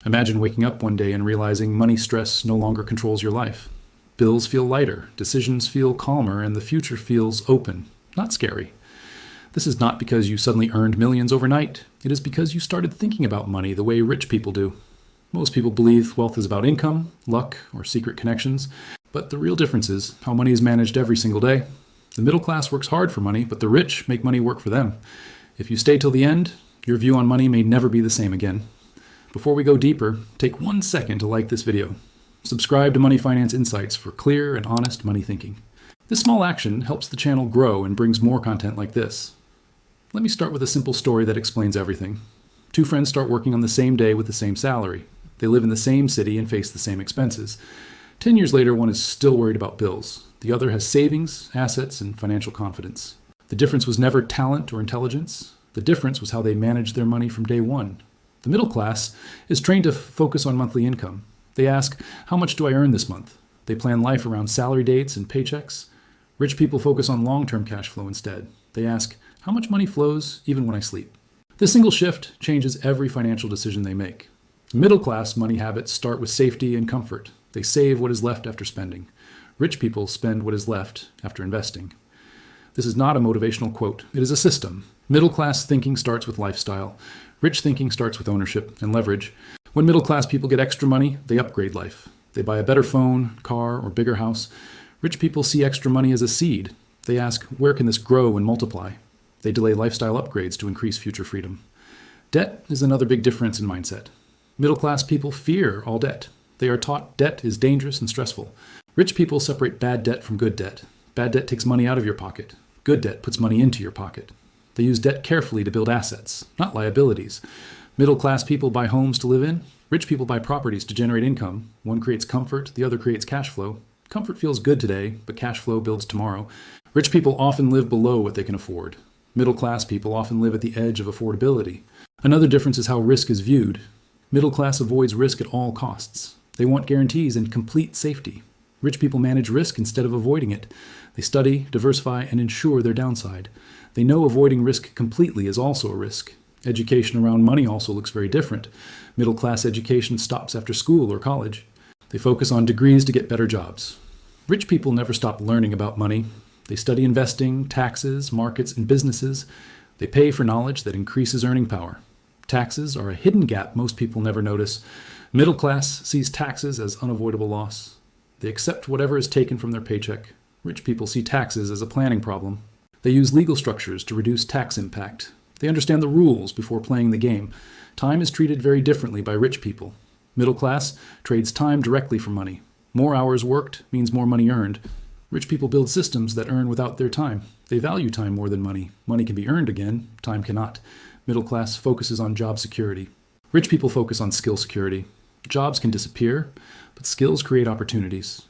Imagine waking up one day and realizing money stress no longer controls your life. Bills feel lighter, decisions feel calmer, and the future feels open, not scary. This is not because you suddenly earned millions overnight. It is because you started thinking about money the way rich people do. Most people believe wealth is about income, luck, or secret connections, but the real difference is how money is managed every single day. The middle class works hard for money, but the rich make money work for them. If you stay till the end, your view on money may never be the same again. Before we go deeper, take 1 second to like this video. Subscribe to Money Finance Insights for clear and honest money thinking. This small action helps the channel grow and brings more content like this. Let me start with a simple story that explains everything. Two friends start working on the same day with the same salary. They live in the same city and face the same expenses. 10 years later, one is still worried about bills. The other has savings, assets, and financial confidence. The difference was never talent or intelligence. The difference was how they managed their money from day one. The middle class is trained to focus on monthly income. They ask, how much do I earn this month? They plan life around salary dates and paychecks. Rich people focus on long-term cash flow instead. They ask, how much money flows even when I sleep? This single shift changes every financial decision they make. Middle-class money habits start with safety and comfort. They save what is left after spending. Rich people spend what is left after investing. This is not a motivational quote. It is a system. Middle-class thinking starts with lifestyle. Rich thinking starts with ownership and leverage. When middle-class people get extra money, they upgrade life. They buy a better phone, car, or bigger house. Rich people see extra money as a seed. They ask, where can this grow and multiply? They delay lifestyle upgrades to increase future freedom. Debt is another big difference in mindset. Middle-class people fear all debt. They are taught debt is dangerous and stressful. Rich people separate bad debt from good debt. Bad debt takes money out of your pocket. Good debt puts money into your pocket. They use debt carefully to build assets, not liabilities. Middle-class people buy homes to live in. Rich people buy properties to generate income. One creates comfort, the other creates cash flow. Comfort feels good today, but cash flow builds tomorrow. Rich people often live below what they can afford. Middle-class people often live at the edge of affordability. Another difference is how risk is viewed. Middle class avoids risk at all costs. They want guarantees and complete safety. Rich people manage risk instead of avoiding it. They study, diversify, and ensure their downside. They know avoiding risk completely is also a risk. Education around money also looks very different. Middle-class education stops after school or college. They focus on degrees to get better jobs. Rich people never stop learning about money. They study investing, taxes, markets, and businesses. They pay for knowledge that increases earning power. Taxes are a hidden gap most people never notice. Middle class sees taxes as unavoidable loss. They accept whatever is taken from their paycheck. Rich people see taxes as a planning problem. They use legal structures to reduce tax impact. They understand the rules before playing the game. Time is treated very differently by rich people. Middle class trades time directly for money. More hours worked means more money earned. Rich people build systems that earn without their time. They value time more than money. Money can be earned again, time cannot. Middle class focuses on job security. Rich people focus on skill security. Jobs can disappear, but skills create opportunities.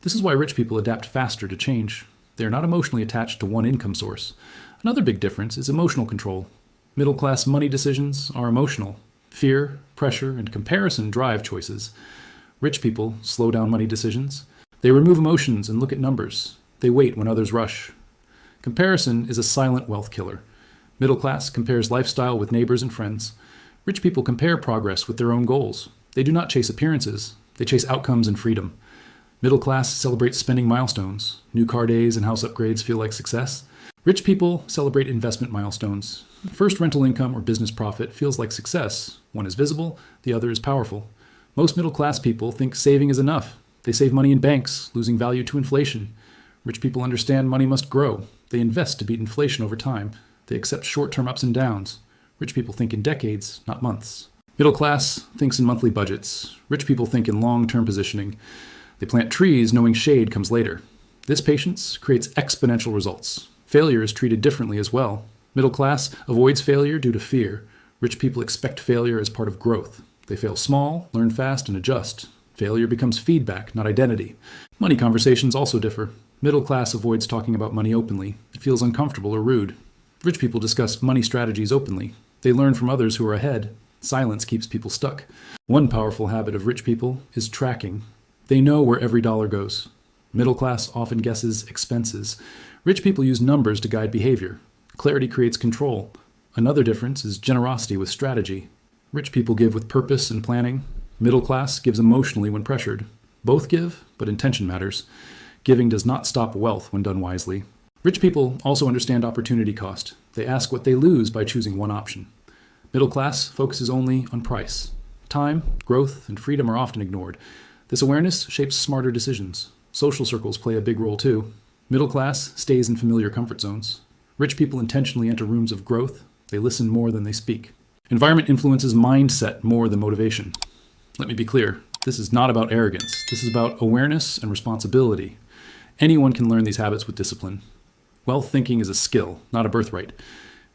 This is why rich people adapt faster to change. They are not emotionally attached to one income source. Another big difference is emotional control. Middle-class money decisions are emotional. Fear, pressure, and comparison drive choices. Rich people slow down money decisions. They remove emotions and look at numbers. They wait when others rush. Comparison is a silent wealth killer. Middle class compares lifestyle with neighbors and friends. Rich people compare progress with their own goals. They do not chase appearances. They chase outcomes and freedom. Middle class celebrates spending milestones. New car days and house upgrades feel like success. Rich people celebrate investment milestones. First rental income or business profit feels like success. One is visible, the other is powerful. Most middle class people think saving is enough. They save money in banks, losing value to inflation. Rich people understand money must grow. They invest to beat inflation over time. They accept short-term ups and downs. Rich people think in decades, not months. Middle class thinks in monthly budgets. Rich people think in long-term positioning. They plant trees knowing shade comes later. This patience creates exponential results. Failure is treated differently as well. Middle class avoids failure due to fear. Rich people expect failure as part of growth. They fail small, learn fast, and adjust. Failure becomes feedback, not identity. Money conversations also differ. Middle class avoids talking about money openly. It feels uncomfortable or rude. Rich people discuss money strategies openly. They learn from others who are ahead. Silence keeps people stuck. One powerful habit of rich people is tracking. They know where every dollar goes. Middle class often guesses expenses. Rich people use numbers to guide behavior. Clarity creates control. Another difference is generosity with strategy. Rich people give with purpose and planning. Middle class gives emotionally when pressured. Both give, but intention matters. Giving does not stop wealth when done wisely. Rich people also understand opportunity cost. They ask what they lose by choosing one option. Middle class focuses only on price. Time, growth, and freedom are often ignored. This awareness shapes smarter decisions. Social circles play a big role too. Middle class stays in familiar comfort zones. Rich people intentionally enter rooms of growth. They listen more than they speak. Environment influences mindset more than motivation. Let me be clear. This is not about arrogance. This is about awareness and responsibility. Anyone can learn these habits with discipline. Wealth thinking is a skill, not a birthright.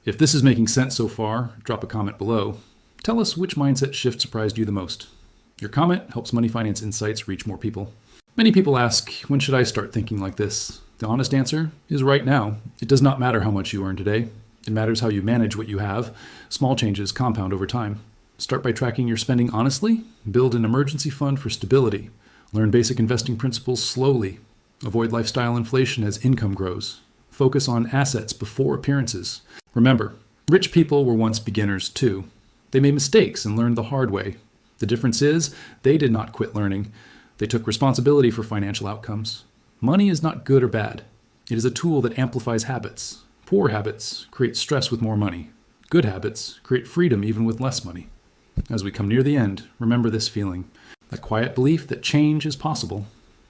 If this is making sense so far, drop a comment below. Tell us which mindset shift surprised you the most. Your comment helps Money Finance Insights reach more people. Many people ask, when should I start thinking like this? The honest answer is right now. It does not matter how much you earn today. It matters how you manage what you have. Small changes compound over time. Start by tracking your spending honestly. Build an emergency fund for stability. Learn basic investing principles slowly. Avoid lifestyle inflation as income grows. Focus on assets before appearances. Remember, rich people were once beginners too. They made mistakes and learned the hard way. The difference is, they did not quit learning. They took responsibility for financial outcomes. Money is not good or bad. It is a tool that amplifies habits. Poor habits create stress with more money. Good habits create freedom even with less money. As we come near the end, remember this feeling, that quiet belief that change is possible.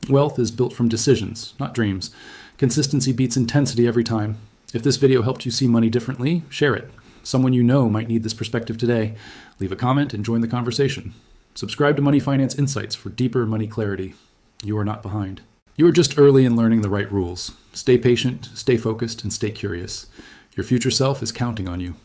Wealth is built from decisions, not dreams. Consistency beats intensity every time. If this video helped you see money differently, share it. Someone you know might need this perspective today. Leave a comment and join the conversation. Subscribe to Money Finance Insights for deeper money clarity. You are not behind. You are just early in learning the right rules. Stay patient, stay focused, and stay curious. Your future self is counting on you.